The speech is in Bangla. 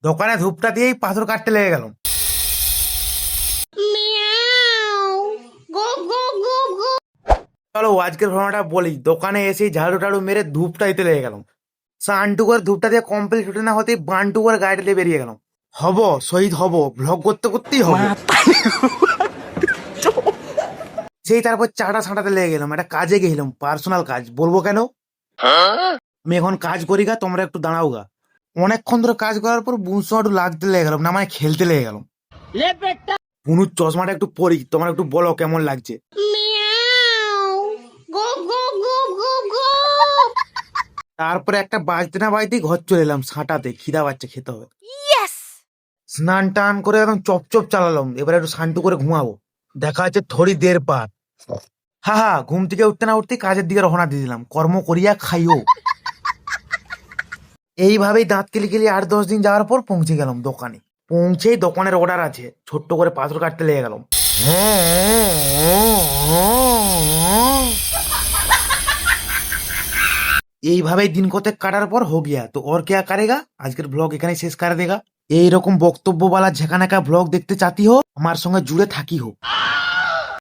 দোকানে ধূপটা দিয়েই পাথর কাটতে লেগে গেল। চলো আজকের ঘটনাটা বলি। দোকানে এসে ঝাড়ু টাড়ু মেরে ধূপটা দিতে লেগে গেলাম। সানটু করে ধূপটা দিয়ে কমপ্লিট হতে না হতেই বান্টু করে গাড়িটা দিয়ে বেরিয়ে গেলাম। হব শহীদ হব, ভ্লগ করতে করতেই হব। সেই তারপর চাটা ছাঁটাতে লেগে গেলাম। একটা কাজে গেছিলাম, পার্সোনাল কাজ, বলবো কেন। আমি এখন কাজ করি গা, তোমরা একটু দাঁড়াও গা। অনেকক্ষণ ধরে কাজ করার পর বুনসো একটু লাগতে লেগে গেলাম, না মানে খেলতে লেগে গেলাম। বুনুর চশমাটা একটু পরি, তোমরা একটু বলো কেমন লাগছে। তারপরে একটা বাজতে না বাজতেই ঘর চলে এলাম ছাঁটাতে, খিদা বাচ্চা, খেতে হবে। স্নান টান করে একদম চপ চালালাম। এবার একটু শান্তি করে ঘুমাবো। দেখা যাচ্ছে থোড়ি দের পার। হা ঘুম থেকে উঠতে না উঠতেই কাজের দিকে রওনা দিয়ে দিলাম। কর্ম করিয়া খাইও। এইভাবেই দাঁত কেলি কেলি 8-10 দিন যাওয়ার পর পৌঁছে গেলাম দোকানে। পৌঁছেই দোকানের অর্ডার আছে, ছোট্ট করে পাথর কাটতে লেগে গেলাম। এইভাবেই দিন কতক কাটার পর হো গিয়া তো और क्या करेगा। আজকের ব্লগ এখানে শেষ করে দেগা। এইরকম বক্তব্য वाला ঝেকানাকা ব্লগ দেখতে চাতি হো, আমার সঙ্গে জুড়ে থাকি হো।